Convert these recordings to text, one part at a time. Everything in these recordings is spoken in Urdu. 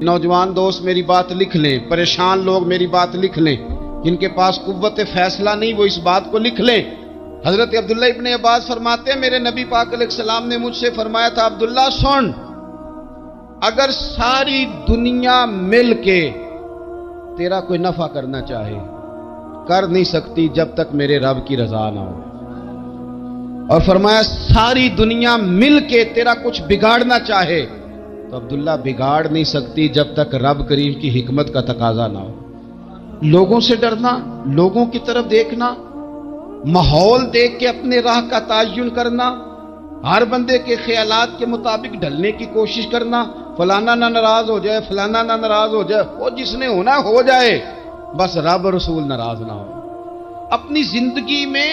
نوجوان دوست میری بات لکھ لیں، پریشان لوگ میری بات لکھ لیں، جن کے پاس قوت فیصلہ نہیں وہ اس بات کو لکھ لیں۔ حضرت عبداللہ ابن عباس فرماتے ہیں میرے نبی پاک علیہ السلام نے مجھ سے فرمایا تھا، عبداللہ سن، اگر ساری دنیا مل کے تیرا کوئی نفع کرنا چاہے کر نہیں سکتی جب تک میرے رب کی رضا نہ ہو، اور فرمایا ساری دنیا مل کے تیرا کچھ بگاڑنا چاہے تو عبداللہ بگاڑ نہیں سکتی جب تک رب کریم کی حکمت کا تقاضا نہ ہو۔ لوگوں سے ڈرنا، لوگوں کی طرف دیکھنا، ماحول دیکھ کے اپنے راہ کا تعین کرنا، ہر بندے کے خیالات کے مطابق ڈھلنے کی کوشش کرنا، فلانا نہ ناراض ہو جائے، فلانا نہ ناراض ہو جائے، وہ جس نے ہونا ہو جائے، بس رب رسول ناراض نہ ہو۔ اپنی زندگی میں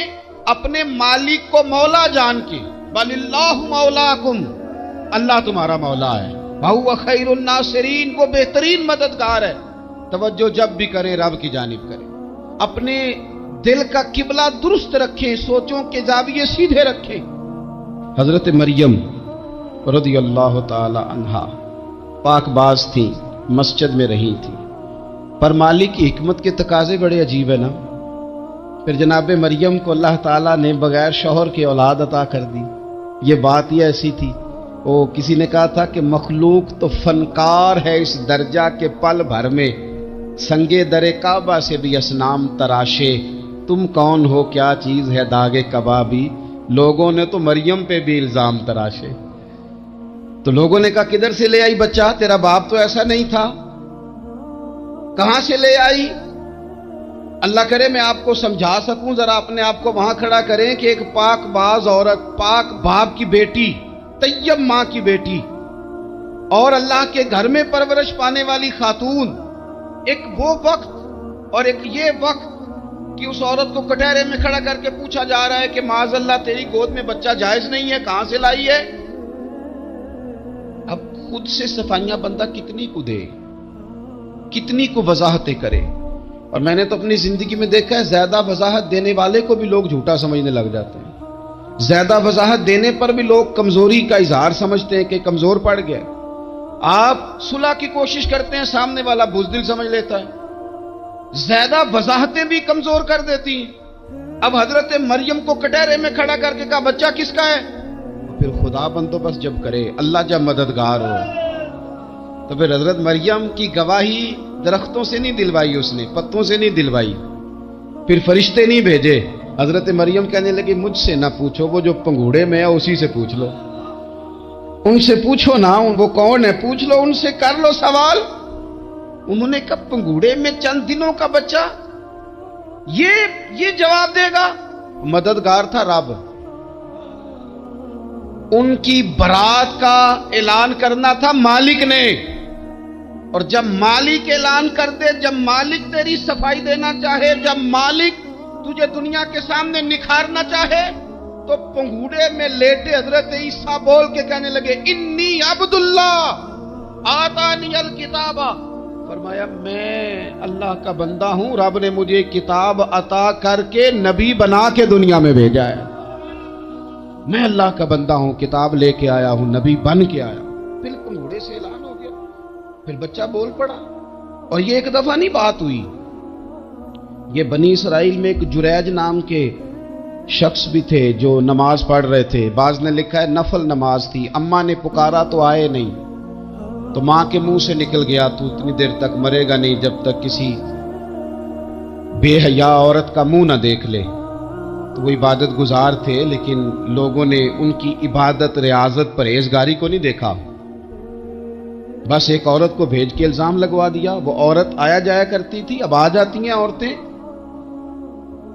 اپنے مالک کو مولا جان کے، بل اللہ مولاکم، اللہ تمہارا مولا ہے، وَهُوَ خَيْرُ النَّاصِرِينَ، وہ بہترین مددگار ہے۔ توجہ جب بھی کریں رب کی جانب کریں، اپنے دل کا قبلہ درست رکھیں، سوچوں کے زاویے سیدھے رکھیں۔ حضرت مریم رضی اللہ تعالی عنہا پاک باز تھیں، مسجد میں رہی تھیں، پر مالک کی حکمت کے تقاضے بڑے عجیب ہیں نا۔ پھر جناب مریم کو اللہ تعالیٰ نے بغیر شوہر کے اولاد عطا کر دی۔ یہ بات ہی ایسی تھی، وہ کسی نے کہا تھا کہ مخلوق تو فنکار ہے اس درجہ کے پل بھر میں سنگے در کعبہ سے بھی اصنام تراشے، تم کون ہو کیا چیز ہے داغے کبابی، لوگوں نے تو مریم پہ بھی الزام تراشے۔ تو لوگوں نے کہا کدھر سے لے آئی بچہ، تیرا باپ تو ایسا نہیں تھا، کہاں سے لے آئی؟ اللہ کرے میں آپ کو سمجھا سکوں، ذرا اپنے آپ کو وہاں کھڑا کریں کہ ایک پاک باز عورت، پاک باپ کی بیٹی، طیب ماں کی بیٹی، اور اللہ کے گھر میں پرورش پانے والی خاتون، ایک وہ وقت اور ایک یہ وقت کہ اس عورت کو کٹہرے میں کھڑا کر کے پوچھا جا رہا ہے کہ معاذ اللہ تیری گود میں بچہ جائز نہیں ہے، کہاں سے لائی ہے؟ اب خود سے صفائیاں بندہ کتنی کو دے، کتنی کو وضاحتیں کرے۔ اور میں نے تو اپنی زندگی میں دیکھا ہے زیادہ وضاحت دینے والے کو بھی لوگ جھوٹا سمجھنے لگ جاتے ہیں، زیادہ وضاحت دینے پر بھی لوگ کمزوری کا اظہار سمجھتے ہیں کہ کمزور پڑ گیا۔ آپ صلح کی کوشش کرتے ہیں، سامنے والا بزدل سمجھ لیتا ہے، زیادہ وضاحتیں بھی کمزور کر دیتی ہیں۔ اب حضرت مریم کو کٹہرے میں کھڑا کر کے کہا بچہ کس کا ہے؟ پھر خدا بندوبست جب کرے، اللہ جب مددگار ہو، تو پھر حضرت مریم کی گواہی درختوں سے نہیں دلوائی، اس نے پتوں سے نہیں دلوائی، پھر فرشتے نہیں بھیجے۔ حضرت مریم کہنے لگی مجھ سے نہ پوچھو، وہ جو پنگوڑے میں ہے اسی سے پوچھ لو، ان سے پوچھو نا، وہ کون ہے پوچھ لو، ان سے کر لو سوال۔ انہوں نے کہا پنگوڑے میں چند دنوں کا بچہ یہ جواب دے گا؟ مددگار تھا رب، ان کی برات کا اعلان کرنا تھا مالک نے، اور جب مالک اعلان کر دے، جب مالک تیری صفائی دینا چاہے، جب مالک تجھے دنیا کے سامنے نکھارنا چاہے، تو پنگوڑے میں لیٹے حضرت عیسیٰ بول کے کہنے لگے انی عبداللہ آتانی الکتاب، فرمایا میں اللہ کا بندہ ہوں، رب نے مجھے کتاب عطا کر کے نبی بنا کے دنیا میں بھیجا ہے، میں اللہ کا بندہ ہوں، کتاب لے کے آیا ہوں، نبی بن کے آیا ہوں۔ پھر پنگوڑے سے اعلان ہو گیا، پھر بچہ بول پڑا۔ اور یہ ایک دفعہ نہیں بات ہوئی، یہ بنی اسرائیل میں ایک جریج نام کے شخص بھی تھے جو نماز پڑھ رہے تھے، بعض نے لکھا ہے نفل نماز تھی، اماں نے پکارا تو آئے نہیں، تو ماں کے منہ سے نکل گیا تو اتنی دیر تک مرے گا نہیں جب تک کسی بے حیا عورت کا منہ نہ دیکھ لے۔ تو وہ عبادت گزار تھے، لیکن لوگوں نے ان کی عبادت، ریاضت، پرہیزگاری کو نہیں دیکھا، بس ایک عورت کو بھیج کے الزام لگوا دیا۔ وہ عورت آیا جایا کرتی تھی، اب آ جاتی ہیں عورتیں،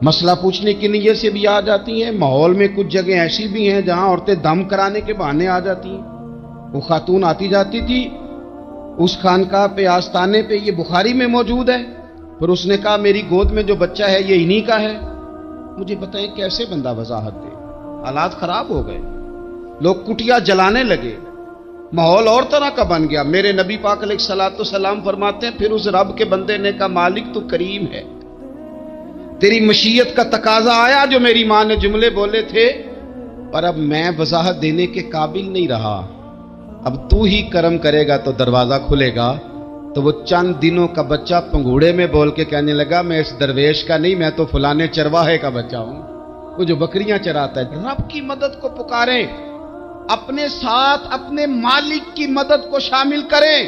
مسئلہ پوچھنے کی نیت سے بھی آ جاتی ہیں۔ ماحول میں کچھ جگہ ایسی بھی ہیں جہاں عورتیں دم کرانے کے بہانے آ جاتی ہیں۔ وہ خاتون آتی جاتی تھی اس خانقاہ پہ، آستانے پہ، یہ بخاری میں موجود ہے، پھر اس نے کہا میری گود میں جو بچہ ہے یہ انہی کا ہے۔ مجھے بتائیں کیسے بندہ وضاحت دے؟ حالات خراب ہو گئے، لوگ کٹیا جلانے لگے، ماحول اور طرح کا بن گیا۔ میرے نبی پاک علیہ الصلوۃ والسلام فرماتے ہیں پھر اس رب کے بندے نے کہا مالک تو کریم ہے، تیری مشیت کا تقاضا آیا جو میری ماں نے جملے بولے تھے، پر اب میں وضاحت دینے کے قابل نہیں رہا، اب تو ہی کرم کرے گا تو دروازہ کھلے گا، تو وہ چند دنوں کا بچہ پنگوڑے میں بول کے کہنے لگا میں اس درویش کا نہیں، میں تو فلانے چرواہے کا بچہ ہوں، وہ جو بکریاں چراتا ہے۔ رب کی مدد کو پکاریں، اپنے ساتھ اپنے مالک کی مدد کو شامل کریں،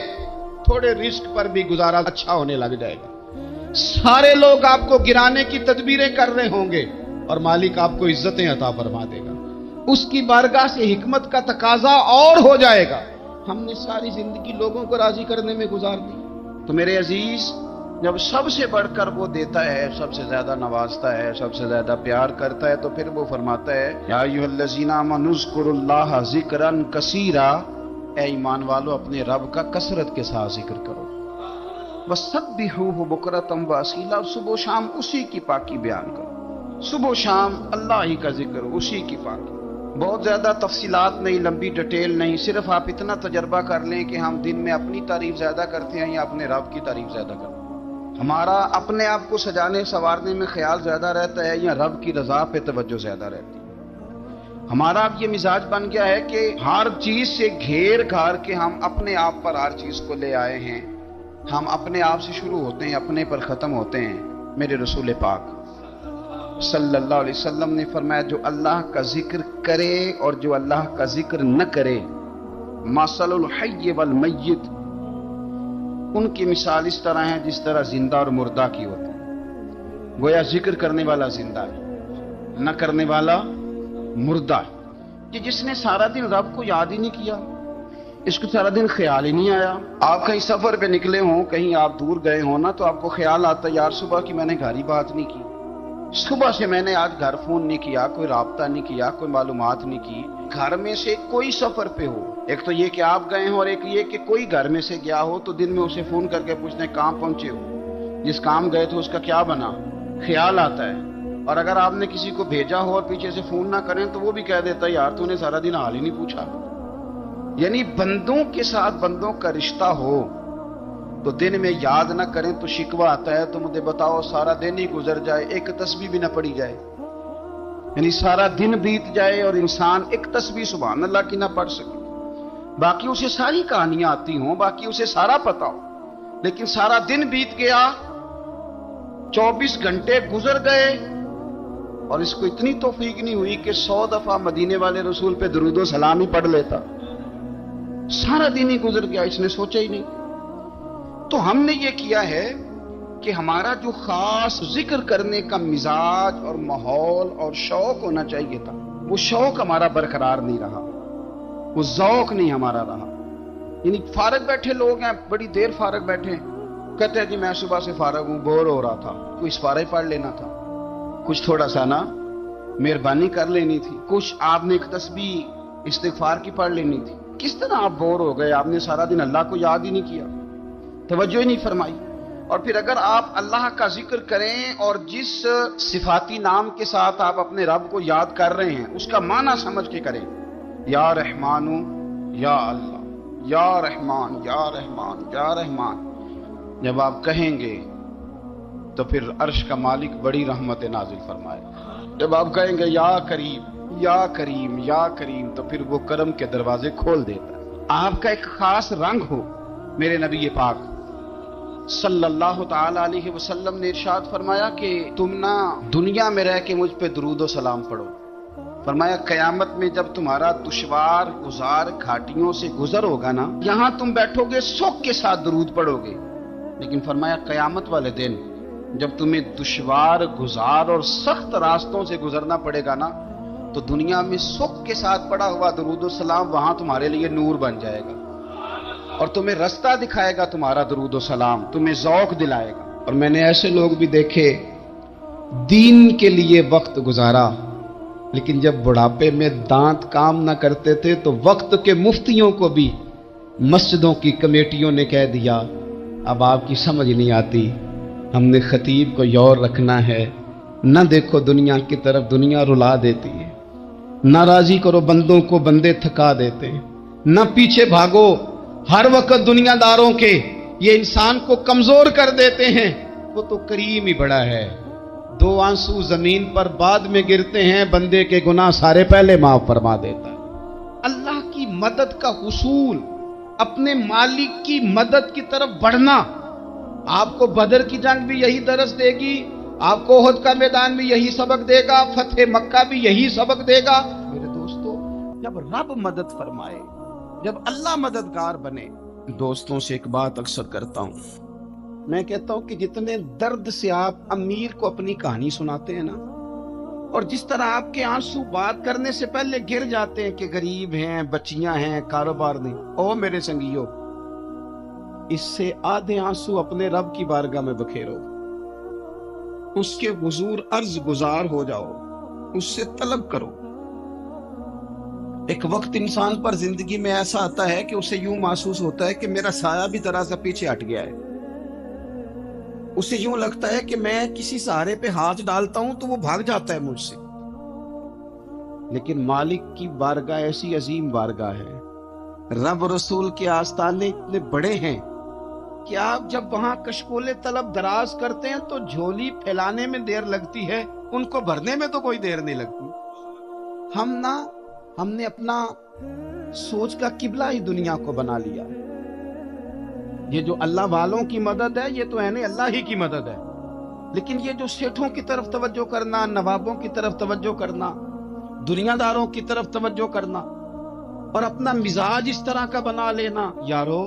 تھوڑے رزق پر بھی گزارا اچھا ہونے لگ جائے گا۔ سارے لوگ آپ کو گرانے کی تدبیریں کر رہے ہوں گے اور مالک آپ کو عزتیں عطا فرما دے گا، اس کی بارگاہ سے حکمت کا تقاضا اور ہو جائے گا۔ ہم نے ساری زندگی لوگوں کو راضی کرنے میں گزار دی۔ تو میرے عزیز، جب سب سے بڑھ کر وہ دیتا ہے، سب سے زیادہ نوازتا ہے، سب سے زیادہ پیار کرتا ہے، تو پھر وہ فرماتا ہے یا ایھا الذین آمنوا اذکروا اللہ ذکرا کثیرا، اے ایمان والو اپنے رب کا کثرت کے ساتھ ذکر کرو، وسبحوہ بکرۃ واصیلا، صبح و شام اسی کی پاکی بیان کرو، صبح و شام اللہ ہی کا ذکر، اسی کی پاکی۔ بہت زیادہ تفصیلات نہیں، لمبی ڈیٹیل نہیں، صرف آپ اتنا تجربہ کر لیں کہ ہم دن میں اپنی تعریف زیادہ کرتے ہیں یا اپنے رب کی تعریف زیادہ کرتے ہیں، ہمارا اپنے آپ کو سجانے سنوارنے میں خیال زیادہ رہتا ہے یا رب کی رضا پہ توجہ زیادہ رہتی ہے۔ ہمارا اب یہ مزاج بن گیا ہے کہ ہر چیز سے گھیر گھار کے ہم اپنے آپ پر ہر چیز کو لے آئے ہیں، ہم اپنے آپ سے شروع ہوتے ہیں، اپنے پر ختم ہوتے ہیں۔ میرے رسول پاک صلی اللہ علیہ وسلم نے فرمایا جو اللہ کا ذکر کرے اور جو اللہ کا ذکر نہ کرے، مثل الحی والمیت، ان کی مثال اس طرح ہے جس طرح زندہ اور مردہ کی ہوتی ہے۔ گویا ذکر کرنے والا زندہ ہے، نہ کرنے والا مردہ ہے۔ کہ جس نے سارا دن رب کو یاد ہی نہیں کیا، اس کو سارا دن خیال ہی نہیں آیا۔ آپ کہیں سفر پہ نکلے ہوں، کہیں آپ دور گئے ہوں نا، تو آپ کو خیال آتا ہے یار صبح کی میں نے گھر ہی بات نہیں کی، صبح سے میں نے آج گھر فون نہیں کیا، کوئی رابطہ نہیں کیا، کوئی معلومات نہیں کی۔ گھر میں سے کوئی سفر پہ ہو، ایک تو یہ کہ آپ گئے ہوں اور ایک یہ کہ کوئی گھر میں سے گیا ہو، تو دن میں اسے فون کر کے پوچھتے ہیں کہاں پہنچے ہو، جس کام گئے تھے اس کا کیا بنا، خیال آتا ہے۔ اور اگر آپ نے کسی کو بھیجا ہو اور پیچھے سے فون نہ کریں تو وہ بھی کہہ دیتا ہے یار تو نے سارا دن حال ہی نہیں پوچھا۔ یعنی بندوں کے ساتھ بندوں کا رشتہ ہو تو دن میں یاد نہ کریں تو شکوہ آتا ہے، تو مجھے بتاؤ سارا دن ہی گزر جائے، ایک تسبیح بھی نہ پڑھی جائے، یعنی سارا دن بیت جائے اور انسان ایک تسبیح سبحان اللہ کی نہ پڑھ سکے، باقی اسے ساری کہانیاں آتی ہوں، باقی اسے سارا پتا ہو، لیکن سارا دن بیت گیا، 24 گھنٹے گزر گئے اور اس کو اتنی توفیق نہیں ہوئی کہ 100 دفعہ مدینے والے رسول پہ درود و سلام ہی پڑھ لیتا، سارا دن ہی گزر گیا، اس نے سوچا ہی نہیں۔ تو ہم نے یہ کیا ہے کہ ہمارا جو خاص ذکر کرنے کا مزاج اور ماحول اور شوق ہونا چاہیے تھا، وہ شوق ہمارا برقرار نہیں رہا، وہ ذوق نہیں ہمارا رہا۔ یعنی فارغ بیٹھے لوگ ہیں، بڑی دیر فارغ بیٹھے، کہتے ہیں کہ میں صبح سے فارغ ہوں، بور ہو رہا تھا، کوئی سپارہ پڑھ لینا تھا، کچھ تھوڑا سا نا مہربانی کر لینی تھی، کچھ آپ نے ایک تسبیح استغفار کی پڑھ لینی تھی۔ کس طرح آپ بور ہو گئے؟ آپ نے سارا دن اللہ کو یاد ہی نہیں کیا، توجہ ہی نہیں فرمائی۔ اور پھر اگر آپ اللہ کا ذکر کریں اور جس صفاتی نام کے ساتھ آپ اپنے رب کو یاد کر رہے ہیں اس کا معنی سمجھ کے کریں، یا رحمان یا اللہ، یا رحمان یا رحمان یا رحمان، جب آپ کہیں گے تو پھر عرش کا مالک بڑی رحمت نازل فرمائے۔ جب آپ کہیں گے یا کریم یا کریم یا کریم، تو پھر وہ کرم کے دروازے کھول دیتا ہے۔ آپ کا ایک خاص رنگ ہو۔ میرے نبی پاک صلی اللہ تعالی علیہ وسلم نے ارشاد فرمایا کہ تم نہ دنیا میں رہ کے مجھ پہ درود و سلام پڑھو، فرمایا قیامت میں جب تمہارا دشوار گزار گھاٹیوں سے گزر ہوگا نا، یہاں تم بیٹھو گے سوگ کے ساتھ درود پڑھو گے، لیکن فرمایا قیامت والے دن جب تمہیں دشوار گزار اور سخت راستوں سے گزرنا پڑے گا نا، تو دنیا میں سکھ کے ساتھ پڑا ہوا درود و سلام وہاں تمہارے لیے نور بن جائے گا، اور تمہیں رستہ دکھائے گا تمہارا درود و سلام، تمہیں ذوق دلائے گا۔ اور میں نے ایسے لوگ بھی دیکھے دین کے لیے وقت گزارا، لیکن جب بڑھاپے میں دانت کام نہ کرتے تھے تو وقت کے مفتیوں کو بھی مسجدوں کی کمیٹیوں نے کہہ دیا اب آپ کی سمجھ نہیں آتی، ہم نے خطیب کو یور رکھنا ہے، نہ دیکھو دنیا کی طرف، دنیا رلا دیتی ہے، نہ راضی کرو بندوں کو، بندے تھکا دیتے ہیں، نہ پیچھے بھاگو ہر وقت دنیا داروں کے، یہ انسان کو کمزور کر دیتے ہیں، وہ تو کریم ہی بڑا ہے، 2 آنسو زمین پر بعد میں گرتے ہیں، بندے کے گناہ سارے پہلے معاف فرما دیتا ہے۔ اللہ کی مدد کا حصول اپنے مالک کی مدد کی طرف بڑھنا. آپ کو بدر کی جنگ بھی یہی درس دے گی، آپ کو احد کا میدان بھی یہی سبق دے گا، فتح مکہ بھی یہی سبق دے گا. میرے دوستو، جب رب مدد فرمائے، جب اللہ مددگار بنے. دوستوں سے ایک بات اکثر کرتا ہوں، میں کہتا ہوں کہ جتنے درد سے آپ امیر کو اپنی کہانی سناتے ہیں نا، اور جس طرح آپ کے آنسو بات کرنے سے پہلے گر جاتے ہیں کہ غریب ہیں، بچیاں ہیں، کاروبار نہیں، او میرے سنگیو، اس سے آدھے آنسو اپنے رب کی بارگاہ میں بکھیرو، اس کے حضور عرض گزار ہو جاؤ، اس سے طلب کرو. ایک وقت انسان پر زندگی میں ایسا آتا ہے کہ اسے یوں محسوس ہوتا ہے کہ میرا سایہ بھی ذرا سا پیچھے ہٹ گیا ہے. اسے یوں لگتا ہے کہ میں کسی سہارے پہ ہاتھ ڈالتا ہوں تو وہ بھاگ جاتا ہے مجھ سے. لیکن مالک کی بارگاہ ایسی عظیم بارگاہ ہے، رب رسول کے آستانے اتنے بڑے ہیں کہ آپ جب وہاں کشکول طلب دراز کرتے ہیں تو جھولی پھیلانے میں دیر لگتی ہے، ان کو بھرنے میں تو کوئی دیر نہیں لگتی. ہم نے اپنا سوچ کا قبلہ ہی دنیا کو بنا لیا. یہ جو اللہ والوں کی مدد ہے یہ تو اللہ ہی کی مدد ہے، لیکن یہ جو سیٹھوں کی طرف توجہ کرنا، نوابوں کی طرف توجہ کرنا، دنیا داروں کی طرف توجہ کرنا، اور اپنا مزاج اس طرح کا بنا لینا، یارو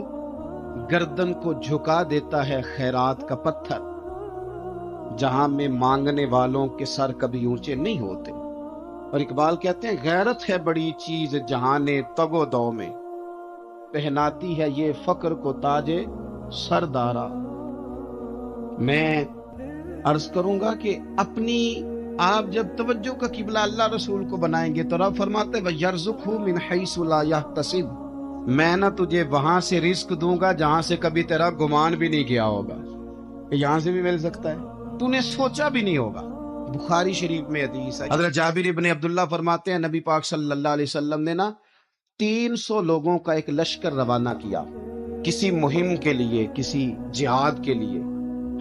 گردن کو جھکا دیتا ہے خیرات کا پتھر، جہاں میں مانگنے والوں کے سر کبھی اونچے نہیں ہوتے. اور اقبال کہتے ہیں غیرت ہے بڑی چیز جہانے تگ و دو میں، پہناتی ہے یہ فقر کو تاج سردارا. میں عرض کروں گا کہ اپنی آپ جب توجہ کا قبلہ اللہ رسول کو بنائیں گے تو رب فرماتے وَيَرْزُقْهُ مِنْ حَيْثُ لَا يَحْتَسِبُ، میں نہ تجھے وہاں سے رزق دوں گا جہاں سے کبھی تیرا گمان بھی نہیں کیا ہوگا کہ یہاں سے بھی مل سکتا ہے، تو نے سوچا بھی نہیں ہوگا. بخاری شریف میں حدیث ہے، حضرت جابر ابن عبداللہ فرماتے ہیں نبی پاک صلی اللہ علیہ وسلم نے 300 لوگوں کا ایک لشکر روانہ کیا کسی مہم کے لیے، کسی جہاد کے لیے.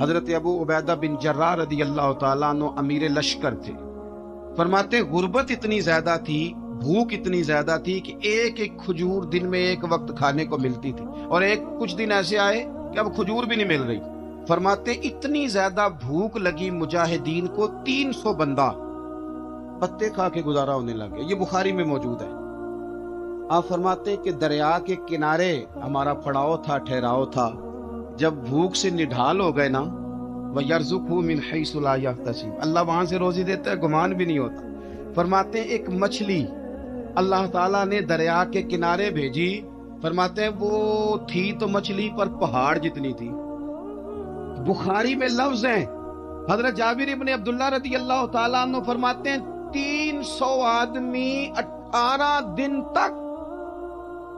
حضرت ابو عبیدہ بن جراح رضی اللہ تعالیٰ عنہ امیر لشکر تھے. فرماتے غربت اتنی زیادہ تھی، بھوک اتنی زیادہ تھی کہ ایک ایک کھجور دن میں ایک وقت کھانے کو ملتی تھی، اور کچھ دن ایسے آئے کہ اب کھجور بھی نہیں مل رہی. فرماتے اتنی زیادہ بھوک لگی مجاہدین کو، 300 بندہ پتے کھا کے گزارا ہونے لگے. یہ بخاری میں موجود ہے. آپ فرماتے کہ دریا کے کنارے ہمارا پڑاؤ تھا، ٹھہراؤ تھا. جب بھوک سے نڈھال ہو گئے نا، وَيَرْزُقْهُ مِنْ حَيْثُ لَا يَحْتَسِبُ، اللہ وہاں سے روزی دیتا ہے، گمان بھی نہیں ہوتا. فرماتے ہیں ایک مچھلی اللہ تعالیٰ نے دریا کے کنارے بھیجی. فرماتے ہیں وہ تھی تو مچھلی پر پہاڑ جتنی تھی. بخاری میں لفظ ہیں، حضرت جابر ابن عبداللہ رضی اللہ تعالیٰ عنہ فرماتے ہیں 300 آدمی 18 دن تک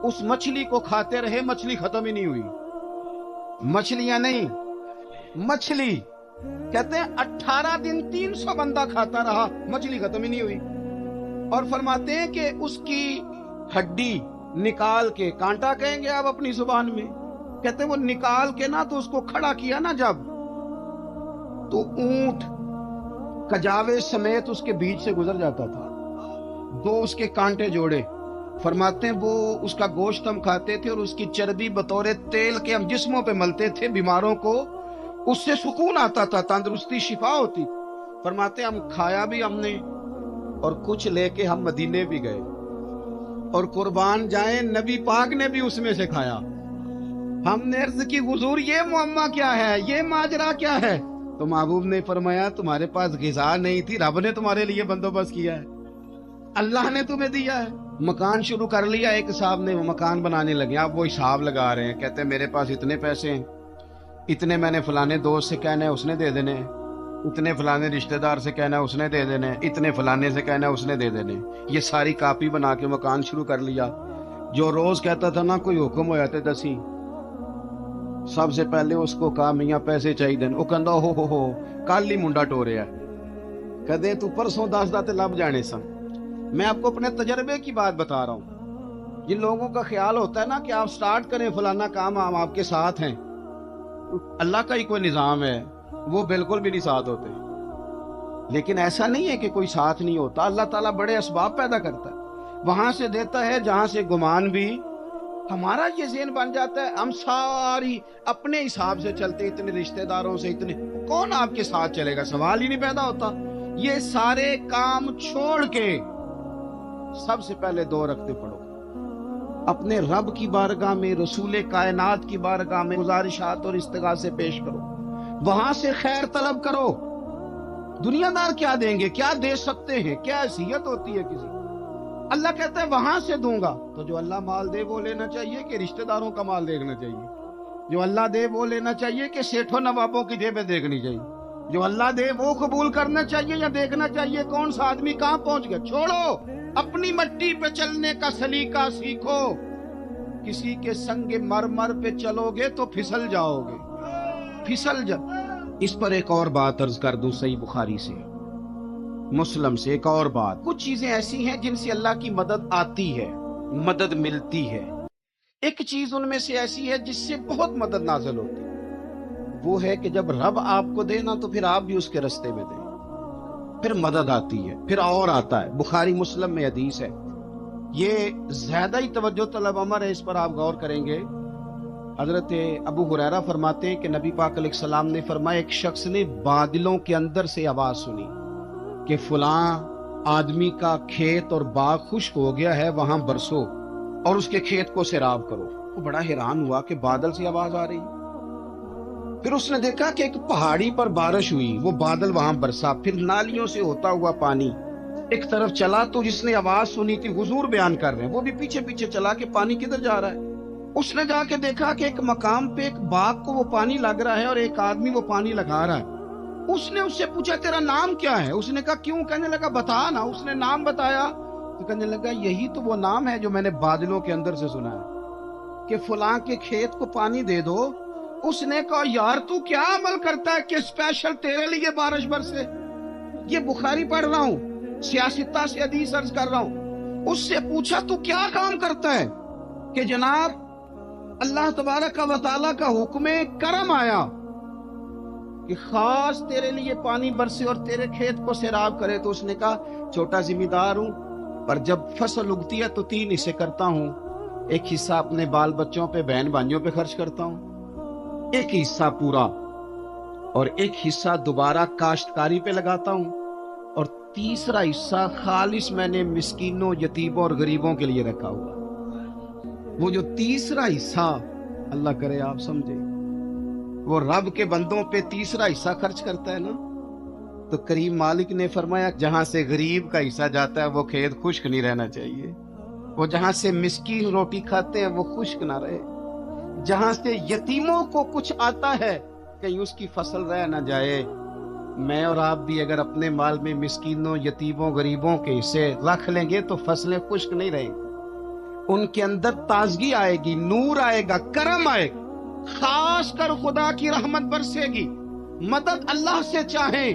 اس مچھلی کو کھاتے رہے، مچھلی ختم ہی نہیں ہوئی. مچھلیاں نہیں، مچھلی. کہتے ہیں 18 دن 300 بندہ کھاتا رہا، مچھلی ختم ہی نہیں ہوئی. اور فرماتے ہیں کہ اس کی ہڈی نکال کے، کانٹا کہیں گے آپ اپنی زبان میں، کہتے ہیں وہ نکال کے نا تو اس کو کھڑا کیا نا جب، تو اونٹ کجاوے سمیت اس کے بیچ سے گزر جاتا تھا. 2 اس کے کانٹے جوڑے. فرماتے ہیں وہ اس کا گوشت ہم کھاتے تھے اور اس کی چربی بطور تیل کے ہم جسموں پہ ملتے تھے، بیماروں کو اس سے سکون آتا تھا، تندرستی شفا ہوتی. فرماتے ہیں ہم کھایا بھی ہم نے، اور کچھ لے کے ہم مدینے بھی گئے، اور قربان جائیں نبی پاک نے بھی اس میں سے کھایا. ہم نے عرض کی حضور یہ معمہ کیا ہے، یہ ماجرا کیا ہے؟ تو محبوب نے فرمایا تمہارے پاس غذا نہیں تھی، رب نے تمہارے لیے بندوبست کیا ہے، اللہ نے تمہیں دیا ہے. مکان شروع کر لیا ایک صاحب نے، وہ مکان بنانے لگے. آپ وہ حساب لگا رہے ہیں، کہتے ہیں میرے پاس اتنے پیسے ہیں، اتنے میں نے فلانے دوست سے کہنا ہے اس نے دے دینے، اتنے فلانے رشتہ دار سے کہنا ہے اس نے دے دینے، اتنے فلانے سے کہنا ہے اس نے دے دینے. یہ ساری کاپی بنا کے مکان شروع کر لیا. جو روز کہتا تھا نا کوئی حکم ہو جاتے 10 ہی، سب سے پہلے اس کو کہا میاں پیسے چاہیے. وہ کہندا ہو کل ہی منڈا ٹوریا، کہتے تو پرسوں 10 داتے لب جانے سن. میں آپ کو اپنے تجربے کی بات بتا رہا ہوں. جن لوگوں کا خیال ہوتا ہے نا کہ آپ سٹارٹ کریں فلانا کام، ہم آپ کے ساتھ ہیں، اللہ کا ہی کوئی نظام ہے، وہ بالکل بھی نہیں ساتھ ہوتے. لیکن ایسا نہیں ہے کہ کوئی ساتھ نہیں ہوتا. اللہ تعالیٰ بڑے اسباب پیدا کرتا ہے، وہاں سے دیتا ہے جہاں سے گمان بھی ہمارا یہ ذہن بن جاتا ہے، ہم ساری اپنے حساب سے چلتے، اتنے رشتہ داروں سے، اتنے کون آپ کے ساتھ چلے گا، سوال ہی نہیں پیدا ہوتا۔ یہ سارے کام چھوڑ کے سب سے پہلے 2 رکعتیں پڑھو، اپنے رب کی بارگاہ میں، رسول کائنات کی بارگاہ میں گزارشات اور استغاثے پیش کرو، وہاں سے خیر طلب کرو۔ دنیا دار کیا دیں گے، کیا دے سکتے ہیں، کیا حیثیت ہوتی ہے کسی، اللہ کہتا ہے وہاں سے دوں گا۔ تو جو اللہ مال دے وہ لینا چاہیے کہ رشتہ داروں کا مال دیکھنا چاہیے؟ جو اللہ دے وہ لینا چاہیے کہ سیٹھوں نوابوں کی جیبیں دیکھنی چاہیے؟ جو اللہ دے وہ قبول کرنا چاہیے یا دیکھنا چاہیے کون سا آدمی کہاں پہنچ گیا؟ چھوڑو، اپنی مٹی پہ چلنے کا سلیقہ سیکھو۔ کسی کے سنگ مرمر پہ چلو گے تو پھسل جاؤ گے، پھسل جا۔ اس پر ایک اور بات عرض کر دوں، صحیح بخاری سے، مسلم سے ایک اور بات، کچھ چیزیں ایسی ہیں جن سے اللہ کی مدد آتی ہے، مدد ملتی ہے۔ ایک چیز ان میں سے ایسی ہے جس سے بہت مدد نازل ہوتی ہے، وہ ہے کہ جب رب آپ کو دے نا تو پھر آپ بھی اس کے رستے میں دیں، پھر مدد آتی ہے، پھر اور آتا ہے۔ بخاری مسلم میں حدیث ہے، یہ زیادہ ہی توجہ طلب امر ہے، اس پر آپ غور کریں گے۔ حضرت ابو ہریرہ فرماتے ہیں کہ نبی پاک علیہ السلام نے فرمایا، ایک شخص نے بادلوں کے اندر سے آواز سنی کہ فلاں آدمی کا کھیت اور باغ خشک ہو گیا ہے، وہاں برسو اور اس کے کھیت کو سیراب کرو۔ وہ بڑا حیران ہوا کہ بادل سے آواز آ رہی۔ پھر اس نے دیکھا کہ ایک پہاڑی پر بارش ہوئی، وہ بادل وہاں برسا، پھر نالیوں سے ہوتا ہوا پانی ایک طرف چلا۔ تو جس نے آواز سنی تھی، حضور بیان کر رہے ہیں، وہ بھی پیچھے پیچھے چلا کہ پانی کدھر جا رہا ہے۔ اس نے جا کے دیکھا کہ ایک مقام پہ ایک باغ کو وہ پانی لگ رہا ہے اور ایک آدمی وہ پانی لگا رہا ہے۔ اس نے اس سے پوچھا تیرا نام کیا ہے؟ اس نے کہا کیوں؟ کہنے لگا بتا نا۔ اس نے نام بتایا تو کہنے لگا یہی تو وہ نام ہے جو میں نے بادلوں کے اندر سے سنا ہے کہ فلاں کے کھیت کو پانی دے دو۔ اس نے کہا یار تو کیا عمل کرتا ہے کہ اسپیشل تیرے لیے بارش برسے؟ یہ بخاری پڑھ رہا ہوں، سیاستہ سے حدیث عرض کر رہا ہوں۔ اس سے پوچھا تو کیا کام کرتا ہے کہ جناب اللہ تبارک و تعالیٰ کا حکم کرم آیا کہ خاص تیرے لیے پانی برسے اور تیرے کھیت کو سیراب کرے؟ تو اس نے کہا چھوٹا ذمہ دار ہوں، پر جب فصل اگتی ہے تو 3 حصے کرتا ہوں، ایک حصہ اپنے بال بچوں پہ، بہن بھائیوں پہ خرچ کرتا ہوں، ایک حصہ پورا، اور ایک حصہ دوبارہ کاشتکاری پہ لگاتا ہوں، اور تیسرا حصہ خالص میں نے مسکینوں، یتیموں اور غریبوں کے لیے رکھا ہوا۔ وہ جو تیسرا حصہ، اللہ کرے آپ سمجھے، وہ رب کے بندوں پہ تیسرا حصہ خرچ کرتا ہے نا، تو کریم مالک نے فرمایا جہاں سے غریب کا حصہ جاتا ہے وہ کھیت خشک نہیں رہنا چاہیے، وہ جہاں سے مسکین روٹی کھاتے ہیں وہ خشک نہ رہے، جہاں سے یتیموں کو کچھ آتا ہے کہیں اس کی فصل رہ نہ جائے۔ میں اور آپ بھی اگر اپنے مال میں مسکینوں، یتیموں، غریبوں کے حصے رکھ لیں گے تو فصلیں خشک نہیں رہیں گی، ان کے اندر تازگی آئے گی، نور آئے گا، کرم آئے گا، خاص کر خدا کی رحمت برسے گی۔ مدد اللہ سے چاہیں،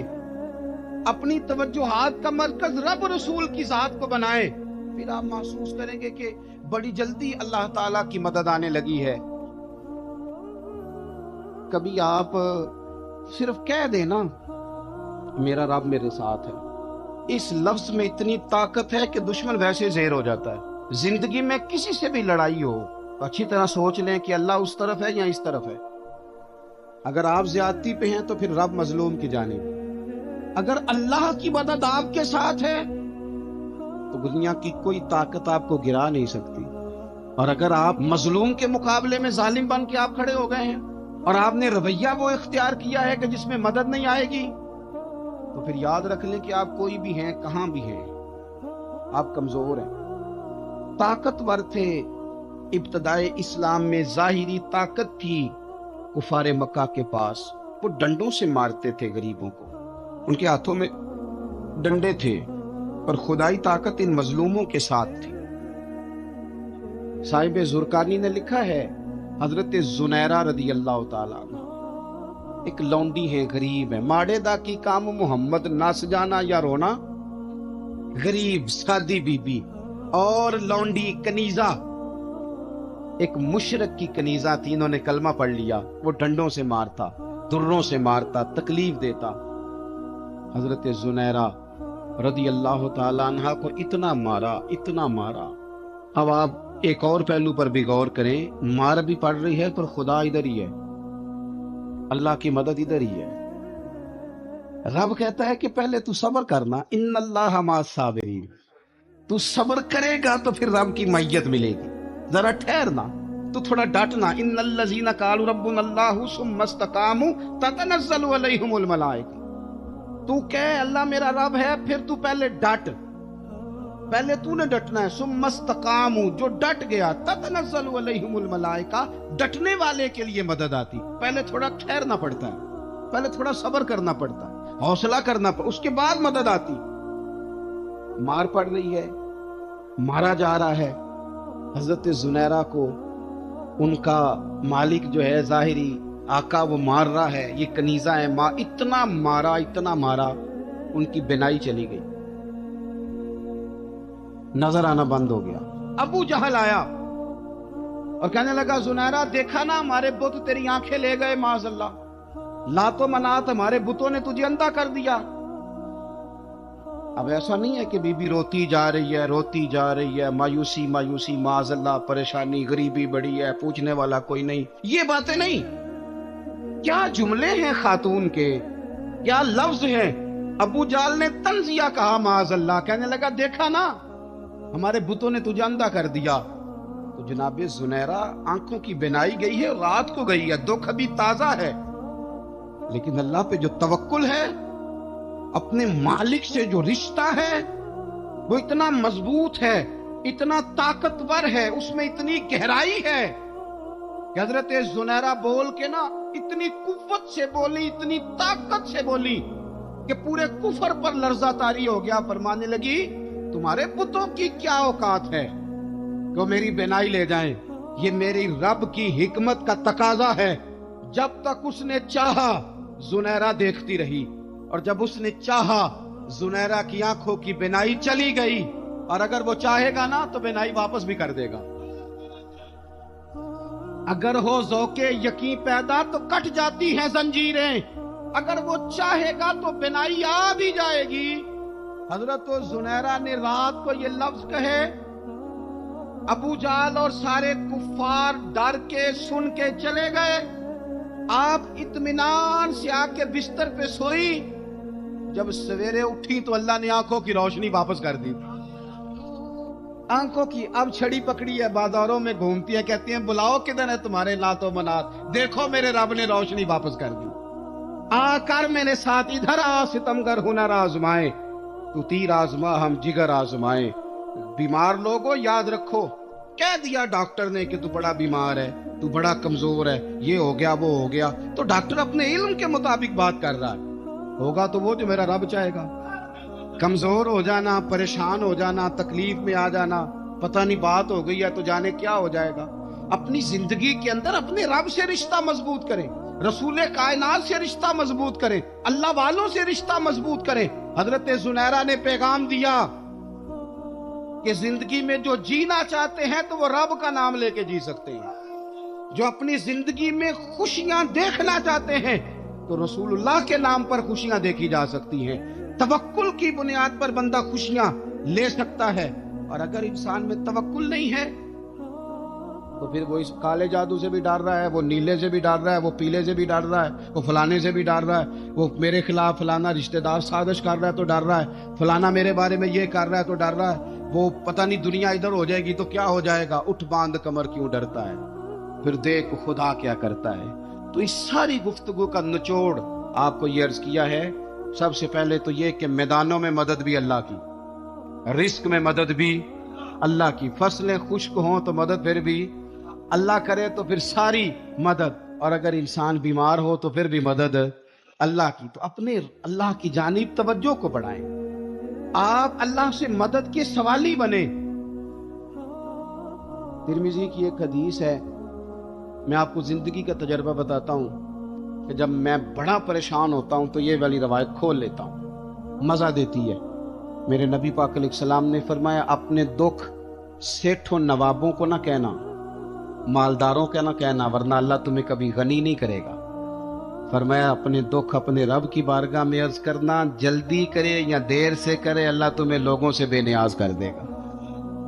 اپنی توجہات کا مرکز رب رسول کی ذات کو بنائیں، پھر آپ محسوس کریں گے کہ بڑی جلدی اللہ تعالیٰ کی مدد آنے لگی ہے۔ کبھی آپ صرف کہہ دیں نا میرا رب میرے ساتھ ہے، اس لفظ میں اتنی طاقت ہے کہ دشمن ویسے زہر ہو جاتا ہے۔ زندگی میں کسی سے بھی لڑائی ہو تو اچھی طرح سوچ لیں کہ اللہ اس طرف ہے یا اس طرف ہے۔ اگر آپ زیادتی پہ ہیں تو پھر رب مظلوم کی جانب۔ اگر اللہ کی مدد آپ کے ساتھ ہے تو دنیا کی کوئی طاقت آپ کو گرا نہیں سکتی، اور اگر آپ مظلوم کے مقابلے میں ظالم بن کے آپ کھڑے ہو گئے ہیں اور آپ نے رویہ وہ اختیار کیا ہے کہ جس میں مدد نہیں آئے گی، تو پھر یاد رکھ لیں کہ آپ کوئی بھی ہیں، کہاں بھی ہیں، آپ کمزور ہیں۔ طاقتور تھے ابتدائے اسلام میں، ظاہری طاقت تھی کفار مکہ کے پاس، وہ ڈنڈوں سے مارتے تھے غریبوں کو، ان کے ہاتھوں میں ڈنڈے تھے، پر خدائی طاقت ان مظلوموں کے ساتھ تھی۔ صاحب زرقانی نے لکھا ہے، حضرت زنیرہ رضی اللہ تعالیٰ عنہ ایک لونڈی ہے، غریب ہے، ماڑے دا کی کام محمد نس جانا یا رونا، غریب سادی بی بی اور لونڈی کنیزہ، ایک مشرک کی کنیزہ تھی، انہوں نے کلمہ پڑھ لیا، وہ ڈنڈوں سے مارتا، دروں سے مارتا، تکلیف دیتا۔ حضرت زنیرہ رضی اللہ تعالیٰ عنہ کو اتنا مارا، اتنا مارا۔ اب آپ ایک اور پہلو پر بھی غور کریں، مار بھی پڑ رہی ہے پر خدا ادھر ہی ہے، اللہ کی مدد ادھر ہی ہے۔ رب کہتا ہے کہ پہلے تو صبر کرنا، ان اللہ مع الصابرین، تو صبر کرے گا تو پھر رب کی معیت ملے گی، ذرا ٹھہرنا، تو تھوڑا ڈٹنا۔ ان الذین قالوا ربنا اللہ ثم استقاموا تتنزل علیہم الملائکہ، تو کہے اللہ میرا رب ہے، پھر تو پہلے ڈٹ، پہلے تو نے ڈٹنا ہے۔ ثم استقاموا، جو ڈٹ گیا، تتنزل علیہم الملائکہ، ڈٹنے والے کے لیے مدد آتی، پہلے تھوڑا ٹھہرنا پڑتا ہے، پہلے تھوڑا صبر کرنا پڑتا ہے، حوصلہ کرنا پڑتا، اس کے بعد مدد آتی۔ مار پڑ رہی ہے، مارا جا رہا ہے حضرت زنیرہ کو، ان کا مالک جو ہے ظاہری آقا وہ مار رہا ہے، یہ کنیزہ ہے، اتنا مارا ان کی بینائی چلی گئی، نظر آنا بند ہو گیا۔ ابو جہل آیا اور کہنے لگا زنیرہ دیکھا نا ہمارے بت تیری آنکھیں لے گئے، معاذ اللہ، لات و منات ہمارے بتوں نے تجھے اندھا کر دیا۔ اب ایسا نہیں ہے کہ بی بی روتی جا رہی ہے، مایوسی معاذ اللہ، پریشانی، غریبی بڑی ہے، پوچھنے والا کوئی نہیں، یہ باتیں نہیں۔ کیا جملے ہیں خاتون کے، کیا لفظ ہیں۔ ابو جہل نے تنزیہ کہا معاذ اللہ، کہنے لگا دیکھا نا ہمارے بتوں نے تجھے اندھا کر دیا۔ تو جناب زنیرہ آنکھوں کی بینائی گئی ہے، رات کو گئی ہے، دکھ ابھی تازہ ہے، لیکن اللہ پہ جو توکل ہے، اپنے مالک سے جو رشتہ ہے وہ اتنا مضبوط ہے، اتنا طاقتور ہے، اس میں اتنی گہرائی ہے کہ حضرت زنیرہ بول کے نا اتنی قوت سے بولی، اتنی طاقت سے بولی کہ پورے کفر پر لرزہ طاری ہو گیا۔ فرمانے لگی تمہارے بتوں کی کیا اوقات ہے کہ وہ میری بینائی لے جائیں، یہ میری رب کی حکمت کا تقاضا ہے۔ جب تک اس نے چاہا زنیرہ دیکھتی رہی، اور جب اس نے چاہا زنیرہ کی آنکھوں کی بینائی چلی گئی، اور اگر وہ چاہے گا نا تو بینائی واپس بھی کر دے گا۔ اگر ہو ذوق یقین پیدا تو کٹ جاتی ہیں زنجیریں، اگر وہ چاہے گا تو بینائی آ بھی جائے گی۔ حضرت زنیرہ نے رات کو یہ لفظ کہے، ابو جہل اور سارے کفار ڈر کے سن کے چلے گئے۔ آپ اطمینان سے آ کے بستر پہ سوئی، جب سویرے اٹھی تو اللہ نے آنکھوں کی روشنی واپس کر دی۔ آنکھوں کی اب چھڑی پکڑی ہے، بازاروں میں گھومتی ہے، کہتی ہیں بلاؤ کدھر ہے تمہارے لات و منات، دیکھو میرے رب نے روشنی واپس کر دی۔ آ کر میرے ساتھ ادھر آ، ستمگر ہنر آزمائے، تو تیر آزما ہم جگر آزمائے۔ بیمار لوگوں یاد رکھو، کہہ دیا ڈاکٹر نے کہ تو بڑا بیمار ہے، تو بڑا کمزور ہے، یہ ہو گیا وہ ہو گیا، تو ڈاکٹر اپنے علم کے مطابق بات کر رہا ہے، ہوگا تو وہ جو میرا رب چاہے گا۔ کمزور ہو جانا، پریشان ہو جانا، تکلیف میں آ جانا، پتہ نہیں بات ہو گئی ہے تو جانے کیا ہو جائے گا۔ اپنی زندگی کے اندر اپنے رب سے رشتہ مضبوط کریں، رسول کائنات سے رشتہ مضبوط کریں، اللہ والوں سے رشتہ مضبوط کریں۔ حضرت زنیرہ نے پیغام دیا کہ زندگی میں جو جینا چاہتے ہیں تو وہ رب کا نام لے کے جی سکتے ہیں، جو اپنی زندگی میں خوشیاں دیکھنا چاہتے ہیں تو رسول اللہ کے نام پر خوشیاں دیکھی جا سکتی ہیں۔ توکل کی بنیاد پر بندہ خوشیاں لے سکتا ہے، اور اگر انسان میں توکل نہیں ہے تو پھر وہ اس کالے جادو سے بھی ڈر رہا ہے، وہ نیلے سے بھی ڈر رہا ہے، وہ پیلے سے بھی ڈر رہا ہے، وہ فلانے سے بھی ڈر رہا ہے، وہ میرے خلاف فلانا رشتہ دار سازش کر رہا ہے تو ڈر رہا ہے، فلانا میرے بارے میں یہ کر رہا ہے تو ڈر رہا ہے، وہ پتہ نہیں دنیا ادھر ہو جائے گی تو کیا ہو جائے گا، اٹھ باندھ کمر کیوں ڈرتا ہے، پھر دیکھ خدا کیا کرتا ہے۔ تو اس ساری گفتگو کا نچوڑ آپ کو یہ عرض کیا ہے، سب سے پہلے تو یہ کہ میدانوں میں مدد بھی اللہ کی، رزق میں مدد بھی اللہ کی، فصلیں خشک ہوں تو مدد پھر بھی اللہ کرے، تو پھر ساری مدد، اور اگر انسان بیمار ہو تو پھر بھی مدد اللہ کی۔ تو اپنے اللہ کی جانب توجہ کو بڑھائیں، آپ اللہ سے مدد کے سوالی بنیں۔ ترمذی کی ایک حدیث ہے، میں آپ کو زندگی کا تجربہ بتاتا ہوں کہ جب میں بڑا پریشان ہوتا ہوں تو یہ والی روایت کھول لیتا ہوں، مزہ دیتی ہے۔ میرے نبی پاک علیہ السلام نے فرمایا اپنے دکھ سیٹھوں نوابوں کو نہ کہنا، مالداروں کا نہ کہنا، ورنہ اللہ تمہیں کبھی غنی نہیں کرے گا۔ فرمایا اپنے دکھ اپنے رب کی بارگاہ میں عرض کرنا، جلدی کرے یا دیر سے کرے اللہ تمہیں لوگوں سے بے نیاز کر دے گا۔